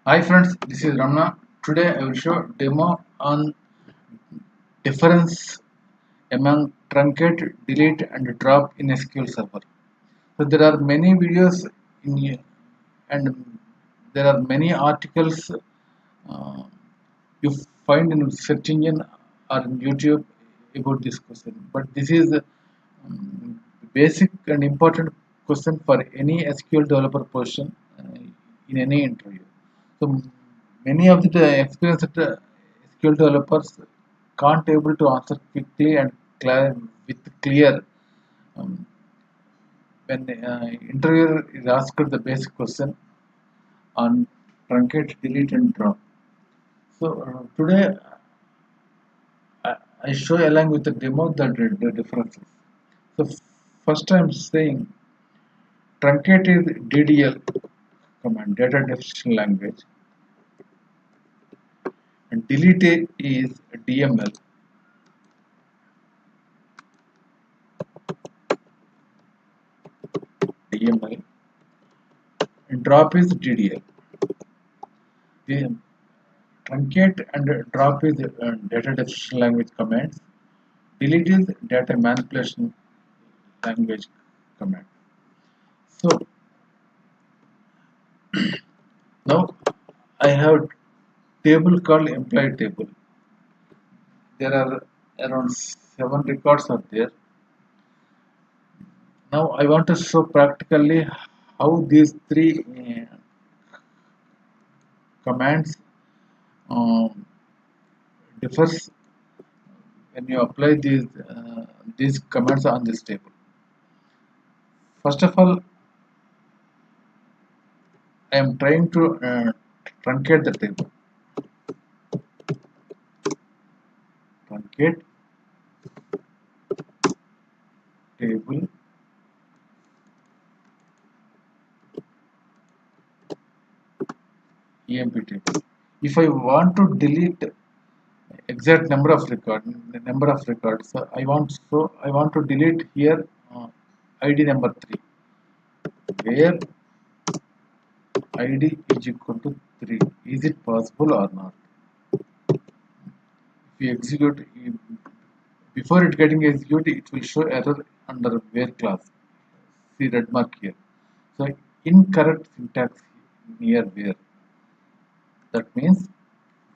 Hi friends, this is Ramna. Today I will show demo on difference among truncate, delete and drop in SQL Server. So there are many videos and there are many articles uh, you find in search engine or in YouTube about this question. But this is basic and important question for any SQL developer person in any interview. So many of the experienced SQL developers can't able to answer quickly and with clear um, when interviewer is asked the basic question on truncate, delete, and drop. So today I show along with the demo the differences. So first I'm saying truncate is DDL command, data definition language, and delete is DML. DML and drop is DDL. The truncate and drop is data definition language commands. Delete is data manipulation language command. So now I have table called employee table. There are around 7 records are there. Now I want to show practically how these three commands um, differs when you apply these commands on this table. First of all, I am trying to truncate the table. Truncate table EMP table. If I want to delete exact number of records, I want to delete here ID number 3, where ID is equal to 3. Is it possible or not? If you execute, before it getting executed, it will show error under where class. See red mark here. So incorrect syntax near where. That means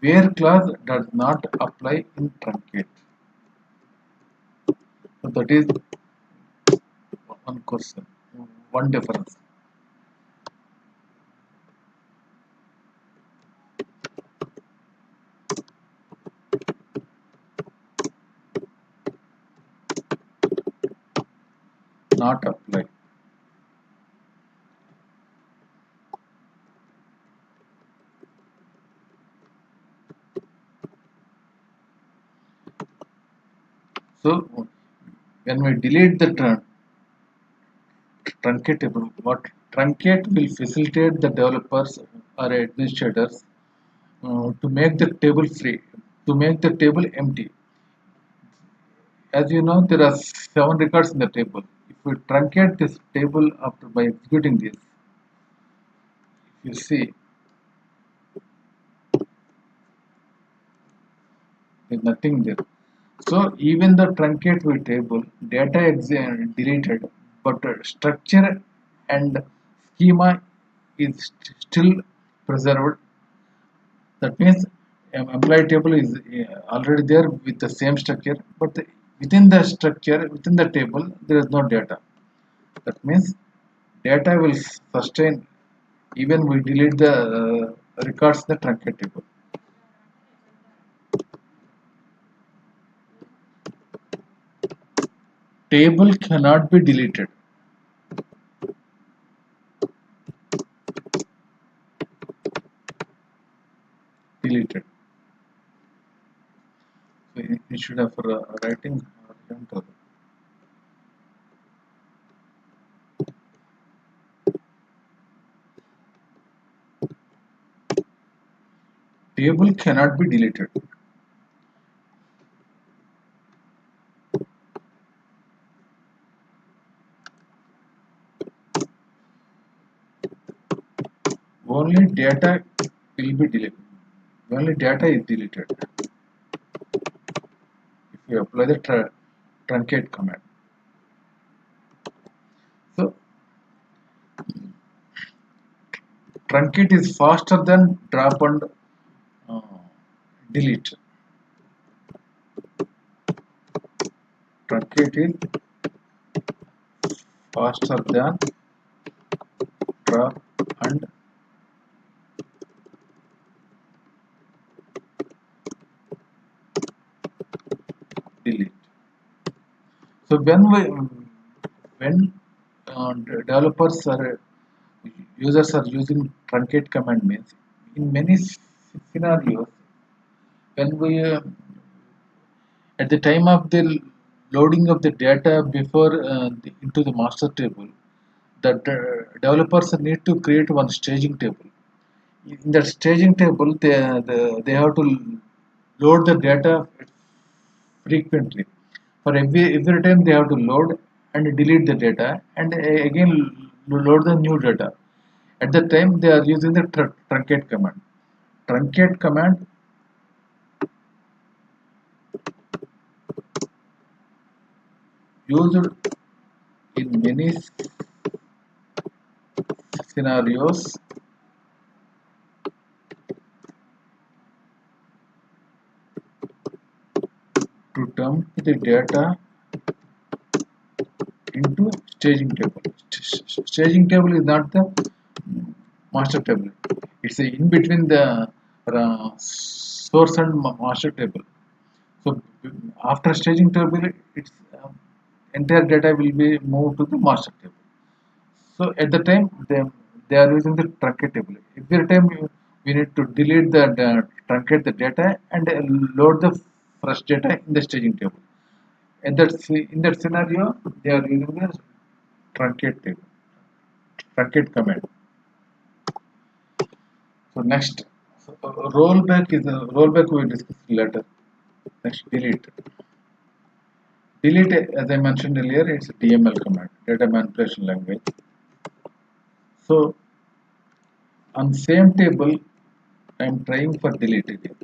where clause does not apply in truncate. So that is one question, one difference. Not apply. So when we delete the truncate table, what truncate will facilitate the developers or administrators to make the table free, to make the table empty. As you know, there are 7 records in the table. If we truncate this table after by executing this, you see there's nothing there. So even the truncate with table data is deleted, but structure and schema is still preserved. That means employee table is already there with the same structure, but within the structure, within the table, there is no data. That means data will sustain even we delete the records in the truncate table. Table cannot be deleted. Deleted. So instead of writing horizontal, table cannot be deleted. Only data will be deleted. Only data is deleted if you apply the truncate command. So truncate is faster than drop and uh, delete. Truncate is faster than drop and delete. So when developers or users are using truncate command means in many scenarios when we at the time of the loading of the data before into the master table, the developers need to create one staging table. In that staging table, they have to load the data frequently. For every time they have to load and delete the data and again load the new data. At that time they are using the truncate command. Truncate command used in many scenarios to dump the data into staging table. Staging table is not the master table. It's in between the source and master table. So after staging table, its entire data will be moved to the master table. So at the time they are using the truncate table. Every time we need to delete the truncate the data and load the fresh data in the staging table. And in that scenario, they are using the truncate table, truncate command. So next, rollback is a rollback we will discuss later. Next, delete. Delete, as I mentioned earlier, it's a DML command, data manipulation language. So on same table, I am trying for delete again.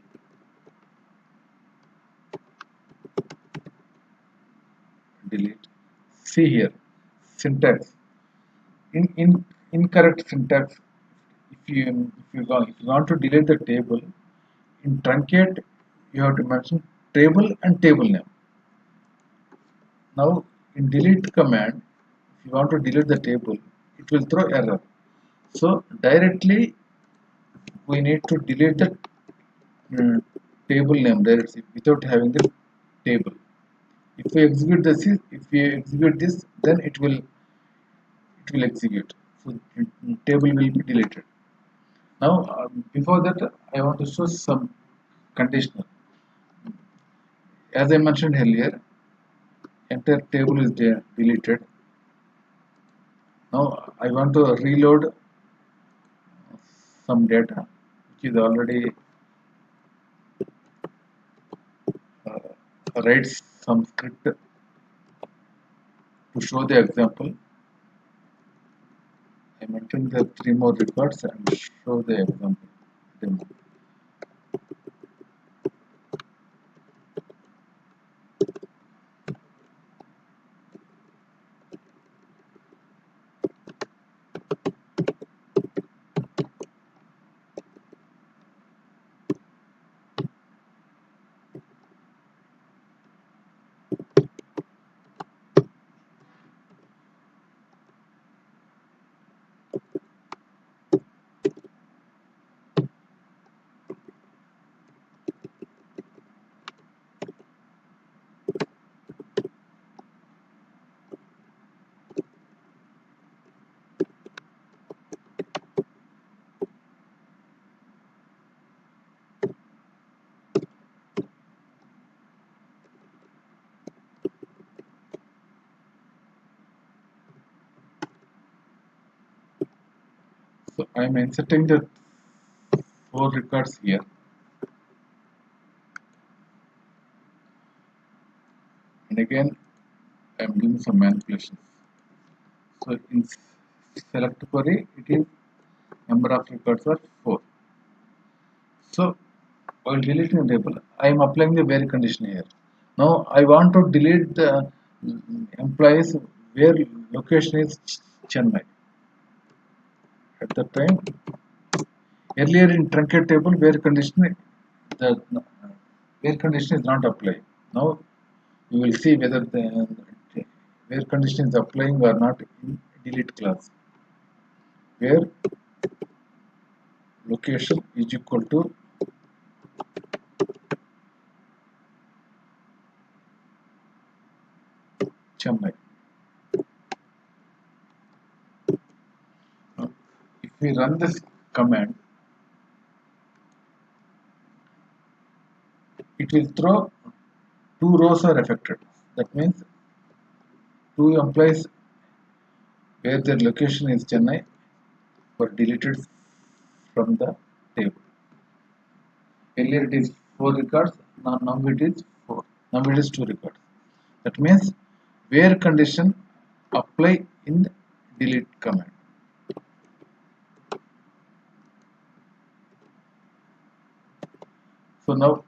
Delete. See here, syntax. In incorrect syntax. If you want to delete the table in truncate, you have to mention table and table name. Now in delete command, if you want to delete the table, it will throw error. So directly we need to delete the mm, table name directly without having the table. If we execute this, then it will execute. So table will be deleted. Now before that, I want to show some conditional. As I mentioned earlier, entire table is deleted. Now I want to reload some data which is already write some script to show the example. I mentioned the 3 more records and show the example demo. So I am inserting the 4 records here. And again, I am doing some manipulations. So in select query, it is number of records are 4. So while deleting a table, I am applying the where condition here. Now I want to delete the employees where location is Chennai. At the time, earlier in truncate table, the where condition is not applied. Now you will see whether the where condition is applying or not in delete class. Where location is equal to Chennai. Now, if we run this command, it will throw two rows are affected. That means two employees where their location is Chennai were deleted from the table. Earlier it is 4 records, now it is 4. Now it is 2 records. That means where condition apply in the delete command. So now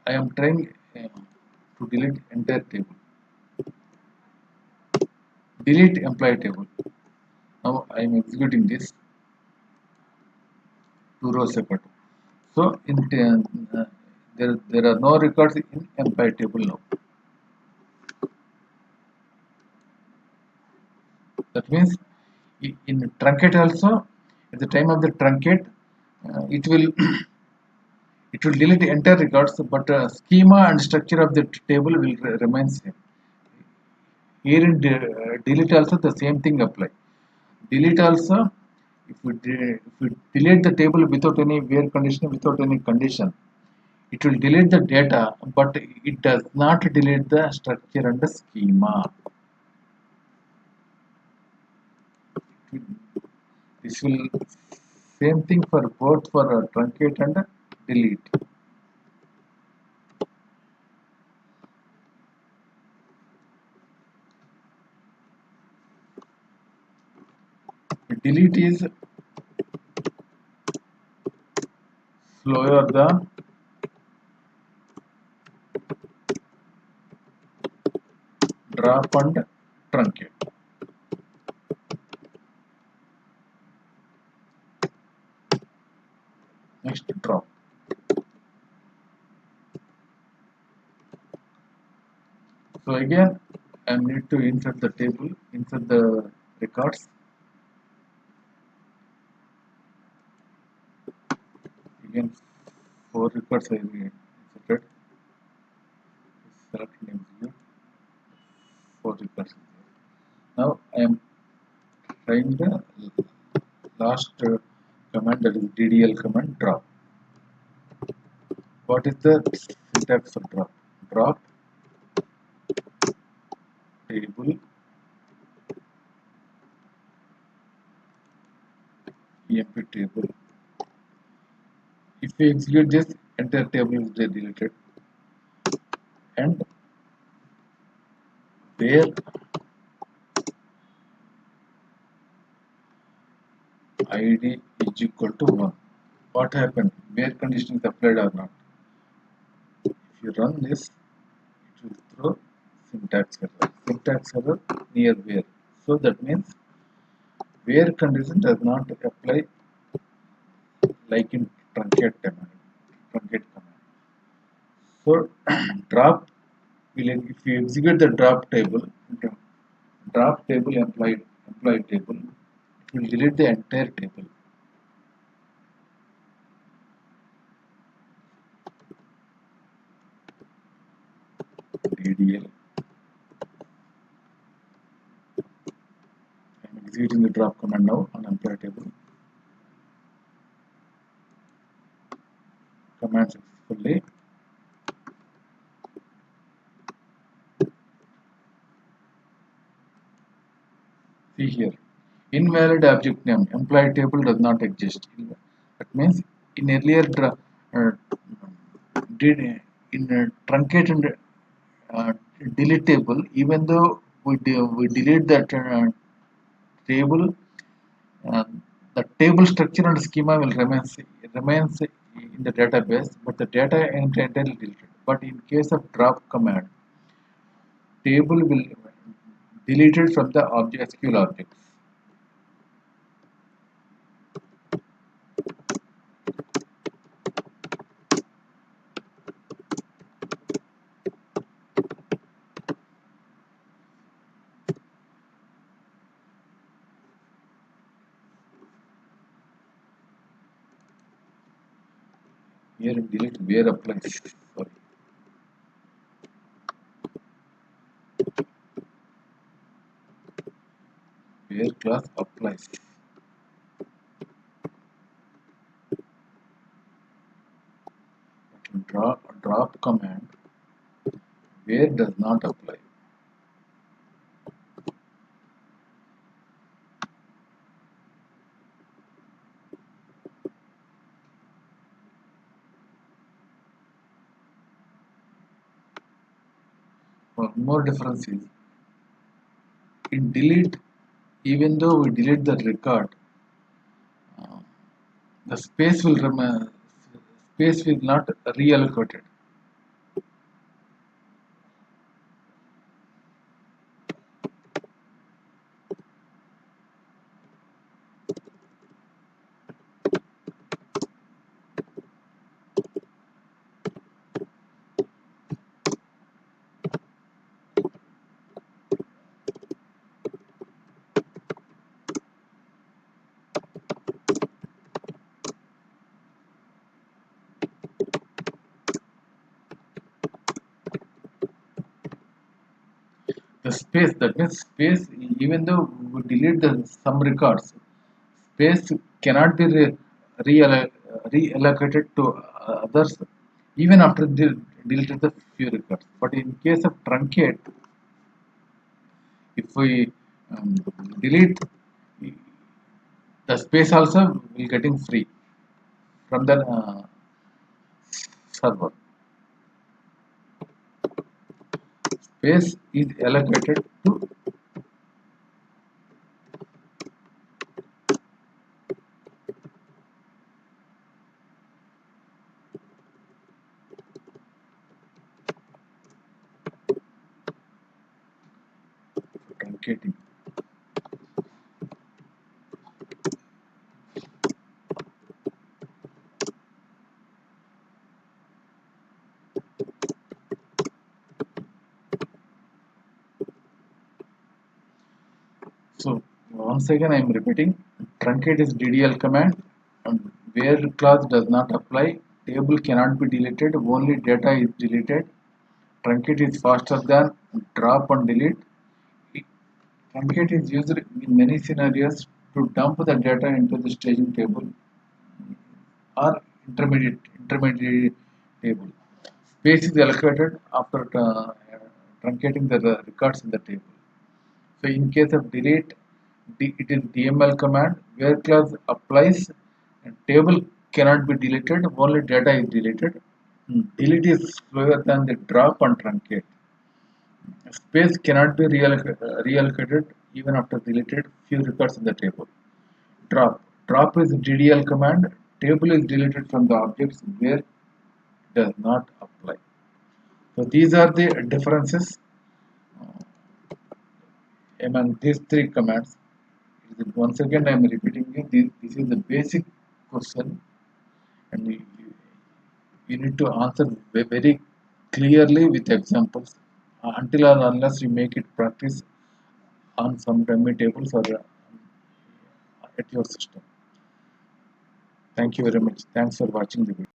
I am trying to delete entire table. Delete employee table. Now I am executing this 2 rows apart. So there are no records in employee table now. That means in truncate also, at the time of the truncate, it will it will delete the entire records, but schema and structure of the table will remain same. Here in delete also the same thing apply. Delete also, if we delete the table without any where condition, without any condition, it will delete the data, but it does not delete the structure and the schema. This will same thing for both for truncate and delete. Delete is slower than drop and truncate. Next, drop. So again, I need to insert the table, insert the records. Again, 4 records I will inserted. Select and execute. 4 records. Now I am trying the last command, that is DDL command, drop. What is the syntax for drop? Drop table emp table. If we execute this, entire table is deleted. And where id is equal to 1. What happened? Where condition is applied or not? If you run this, it will throw syntax error. Syntax error near where. So that means where condition does not apply like in truncate command. So drop will, if you execute the drop table employee table, it will delete the entire table. DDL. I am executing the drop command now on employee table. Command successfully. See here, invalid object name, employee table does not exist. That means in earlier did in truncate and delete table, even though we delete that table, uh, The table structure and schema will remains in the database, but the data is entirely deleted. But in case of drop command, table will deleted from the object SQL objects. Here delete where applies. Sorry. Where class applies. Drop command where does not apply. One more difference is in delete, even though we delete the record, uh, the space will remain, space will not reallocated. The space, that means space, even though we delete the some records, space cannot be reallocated to others even after deleted the few records. But in case of truncate, if we um, delete the space also will getting free from the server. Space is allocated to truncating. So once again I am repeating, truncate is DDL command, and where clause does not apply, table cannot be deleted, only data is deleted. Truncate is faster than drop and delete. Truncate is used in many scenarios to dump the data into the staging table or intermediate table. Space is allocated after truncating the records in the table. So in case of delete, it is DML command where clause applies and table cannot be deleted, only data is deleted. Delete is slower than the drop and truncate. Space cannot be reallocated even after deleted few records in the table. Drop. Drop is DDL command. Table is deleted from the objects where it does not apply. So these are the differences among these three commands. Once again, I am repeating it. This is the basic question, and you need to answer very clearly with examples until or unless you make it practice on some dummy tables or at your system. Thank you very much. Thanks for watching the video.